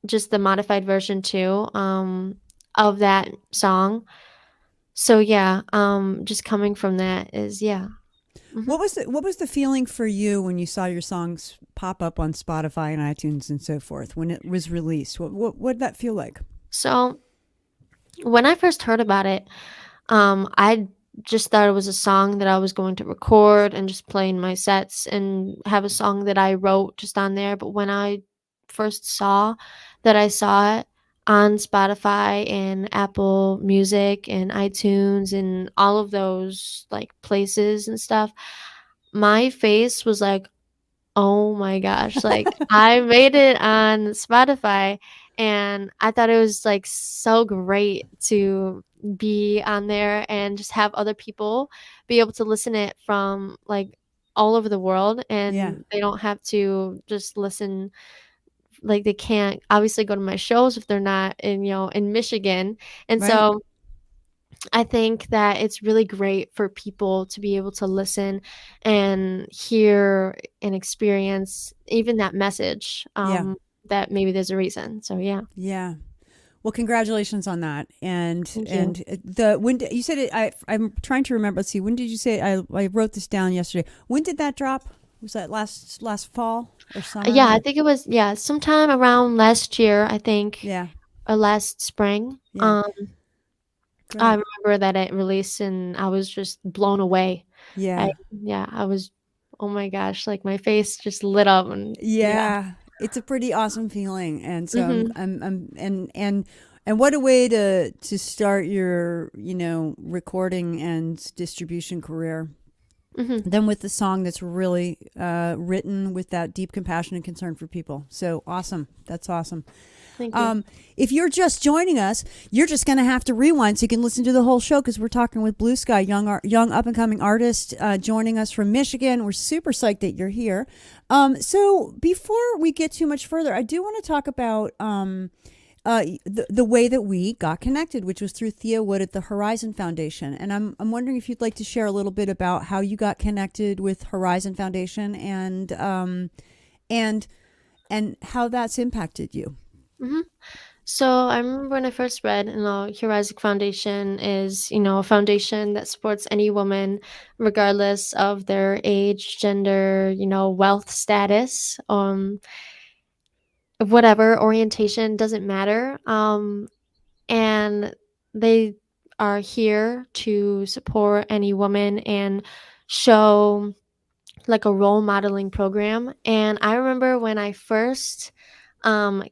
just the modified version too, of that song. So yeah, just coming from that is, yeah. Mm-hmm. What was the feeling for you when you saw your songs pop up on Spotify and iTunes and so forth when it was released? What did that feel like? So when I first heard about it, I just thought it was a song that I was going to record and just play in my sets and have a song that I wrote just on there. But when I first saw that I saw it on Spotify and Apple Music and iTunes and all of those like places and stuff, my face was like, oh my gosh, like, I made it on Spotify, and I thought it was, like, so great to be on there and just have other people be able to listen it from, like, all over the world, Yeah. and they don't have to just listen like, they can't obviously go to my shows if they're not in, in Michigan, and Right. so I think that it's really great for people to be able to listen and hear and experience even that message, Yeah. that maybe there's a reason. So yeah, Yeah. Well, congratulations on that. thank you. And you said it. I'm trying to remember. Let's see. When did you say? I wrote this down yesterday. When did that drop? Was that last fall or Yeah, summer? I think it was sometime around last year, I think, Yeah. or last spring. Yeah. I Great. remember that it released and I was just blown away. I Yeah. Yeah, I was, oh my gosh, like my face just lit up and yeah. Yeah. It's a pretty awesome feeling, and so Mhm. and what a way to start your recording and distribution career. Mhm. Then with the song that's really written with that deep compassion and concern for people. So awesome. That's awesome. Thank you. If you're just joining us, you're just going to have to rewind so you can listen to the whole show because we're talking with BlueSkye, young up and coming artist joining us from Michigan. We're super psyched that you're here. So before we get too much further, I do want to talk about the way that we got connected, which was through Thea Wood at the Herizon Foundation. And I'm wondering if you'd like to share a little bit about how you got connected with Herizon Foundation and how that's impacted you. Mhm. So I remember when I first read, Herizon Foundation is, a foundation that supports any woman, regardless of their age, gender, wealth status, whatever orientation doesn't matter. And they are here to support any woman and show like a role modeling program. And I remember when I first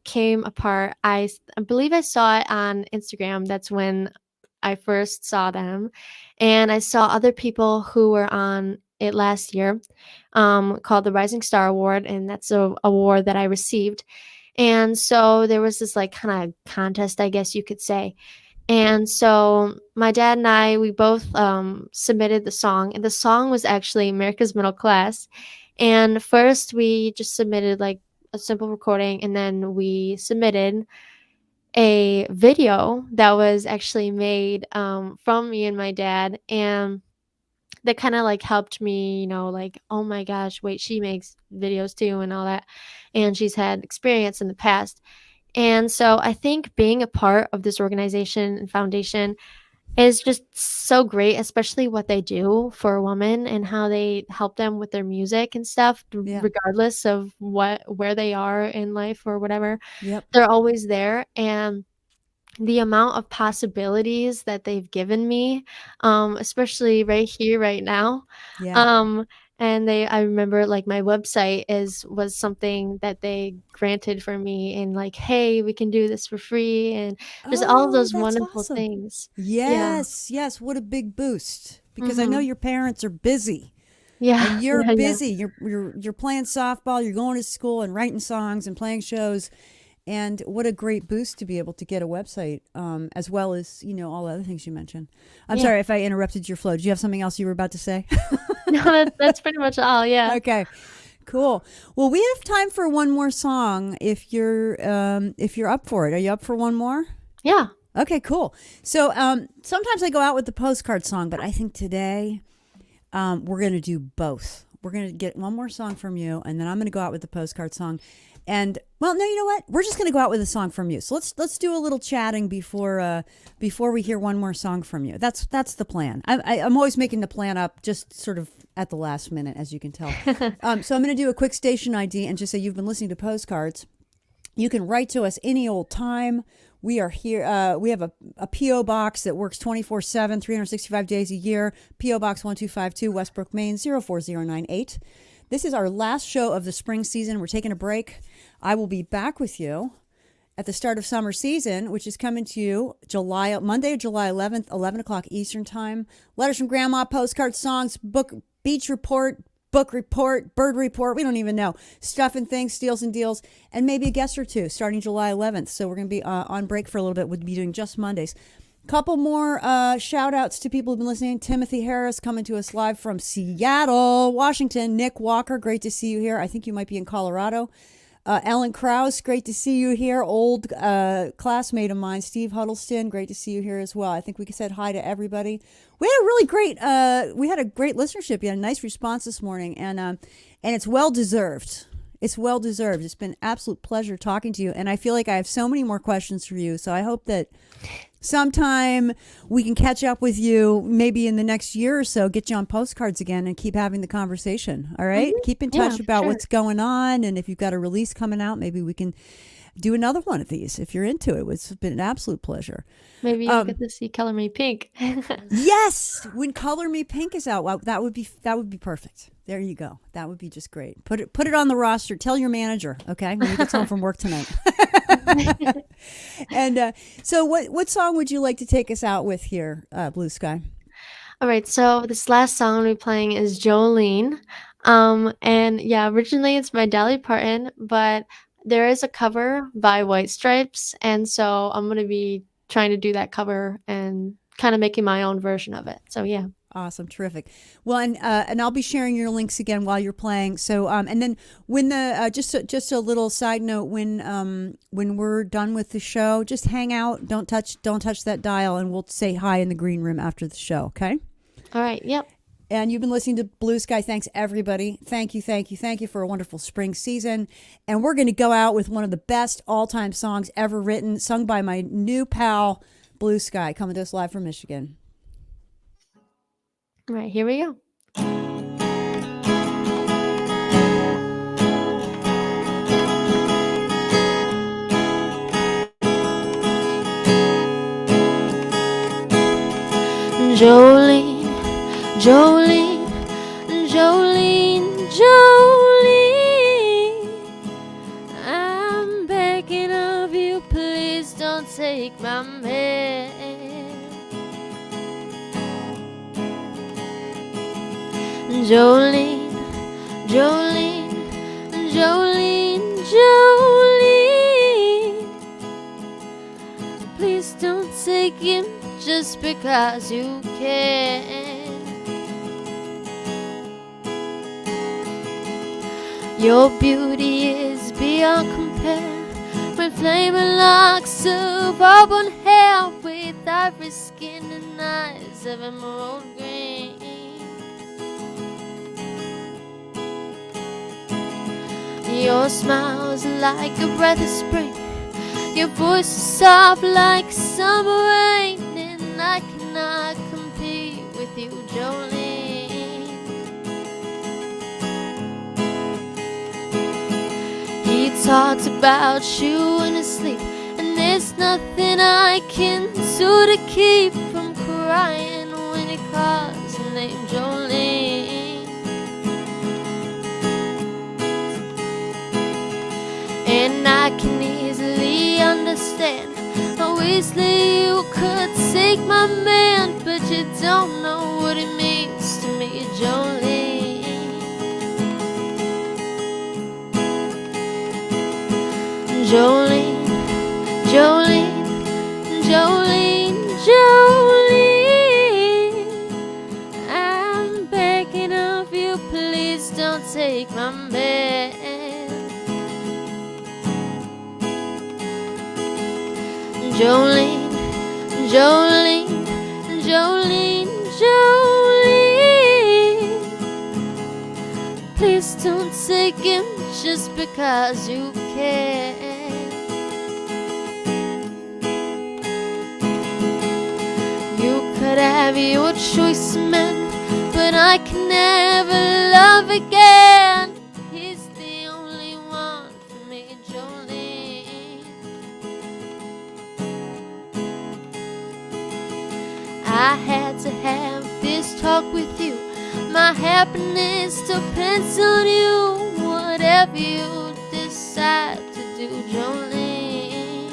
came apart, I believe I saw it on Instagram. That's when I first saw them. And I saw other people who were on it last year, called the Rising Star Award. And that's a award that I received. And so there was this like kind of contest, I guess you could say. And so my dad and I, we both submitted the song, and the song was actually America's Middle Class. And first, we just submitted like a simple recording, and then we submitted a video that was actually made from me and my dad. And that kind of like helped me, like, oh my gosh, wait, she makes videos too, and all that. And she's had experience in the past. And so I think being a part of this organization and foundation is just so great, especially what they do for a woman and how they help them with their music and stuff, Yeah. regardless of where they are in life or whatever. Yep. They're always there. And the amount of possibilities that they've given me, especially right here, right now. Yeah. Um, and I remember like my website was something that they granted for me and like, hey, we can do this for free and just all of Oh, those that's wonderful awesome. things. Yeah. Yes, yes. What a big boost. Because I know Mhm. your parents are busy Yeah. and you're Yeah, yeah. busy. You're playing softball, you're going to school and writing songs and playing shows. And what a great boost to be able to get a website, as well as, all the other things you mentioned. I'm Yeah. sorry if I interrupted your flow. Do you have something else you were about to say? No, that's pretty much all, yeah. Okay. Cool. Well, we have time for one more song if you're up for it. Are you up for one more? Yeah. Okay, cool. So sometimes I go out with the postcard song, but I think today we're going to do both. We're going to get one more song from you, and then I'm going to go out with the postcard song. And well, no, you know what? We're just going to go out with a song from you. So let's do a little chatting before we hear one more song from you. That's the plan. I'm always making the plan up just sort of at the last minute, as you can tell. So I'm going to do a quick station ID and just say you've been listening to Postcards. You can write to us any old time. We are here. We have a P.O. box that works 24/7, 365 days a year. P.O. Box 1252, Westbrook, Maine, 04098. This is our last show of the spring season. We're taking a break. I will be back with you at the start of summer season, which is coming to you Monday, July 11th, 11 o'clock Eastern Time. Letters from Grandma, postcard songs, book, beach report, book report, bird report. We don't even know. Stuff and things, steals and deals, and maybe a guest or two starting July 11th. So we're going to be on break for a little bit. We'll be doing just Mondays. Couple more shout outs to people who've been listening. Timothy Harris coming to us live from Seattle, Washington. Nick Walker, great to see you here. I think you might be in Colorado. Ellen Krause, great to see you here. Old classmate of mine, Steve Huddleston, great to see you here as well. I think we said hi to everybody. We had a really great, listenership. You had a nice response this morning, and it's well deserved. It's well deserved. It's been an absolute pleasure talking to you, and I feel like I have so many more questions for you. So I hope that sometime we can catch up with you, maybe in the next year or so, get you on Postcards again and keep having the conversation. All right? Mm-hmm. Keep in touch about what's going on. And if you've got a release coming out, maybe we can do another one of these if you're into it. It's been an absolute pleasure. Maybe you'll get to see Color Me Pink. Yes. When Color Me Pink is out, well, that would be perfect. There you go. That would be just great. Put it on the roster. Tell your manager, okay, when he gets home from work tonight. And so what song would you like to take us out with here, BlueSkye? All right, so this last song I'll be playing is Jolene. And yeah, originally it's by Dolly Parton, but there is a cover by White Stripes, and so I'm going to be trying to do that cover and kind of making my own version of it. So yeah. Awesome. Terrific. Well, and I'll be sharing your links again while you're playing. So, and then when just a little side note, when we're done with the show, just hang out. Don't touch that dial, and we'll say hi in the green room after the show. Okay. All right. Yep. And you've been listening to BlueSkye. Thanks, everybody. Thank you for a wonderful spring season. And we're going to go out with one of the best all-time songs ever written, sung by my new pal, BlueSkye, coming to us live from Michigan. All right, here we go. Jolene, Jolene, Jolene, Jolene, I'm begging of you, please don't take my man. Jolene, Jolene, Jolene, Jolene, please don't take him just because you can. Your beauty is beyond compare, with flaming locks of auburn hair, with ivory skin and eyes of emerald green. Your smile's like a breath of spring, your voice is soft like summer rain, and I cannot compete with you, Jolene. He talks about you in his sleep, and there's nothing I can do to keep from crying when he calls your name, Jolene. And I can easily understand how easily you could take my man, but you don't know what it means to me, Jolene. Jolene, Jolene, Jolene, Jolene, I'm begging of you, please don't take my man. Jolene, Jolene, Jolene, Jolene, please don't take him just because you can. You could have your choice of men, but I can never love again. He's the only one for me, Jolene. I had to have this talk with you. My happiness depends on you. Whatever you decide to do, Jolene.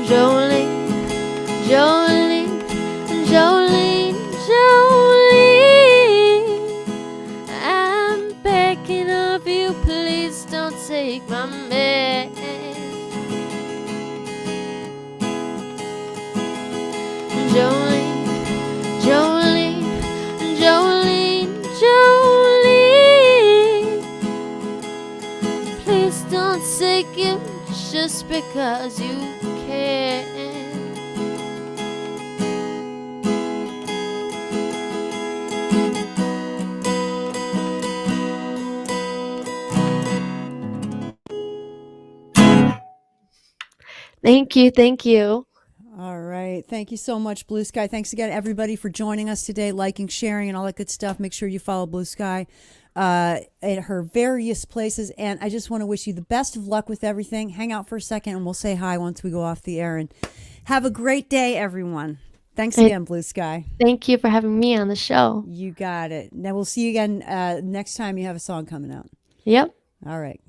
Jolene, Jolene, Jolene, Jolene. I'm begging of you, please don't take my man. Jolene, Jolene, Jolene, Jolene. Please don't take him just because you can. Thank you, thank you. All right. Thank you so much, BlueSkye. Thanks again, everybody, for joining us today, liking, sharing, and all that good stuff. Make sure you follow BlueSkye at her various places. And I just want to wish you the best of luck with everything. Hang out for a second, and we'll say hi once we go off the air. And have a great day, everyone. Thanks again, BlueSkye. Thank you for having me on the show. You got it. Now we'll see you again next time you have a song coming out. Yep. All right.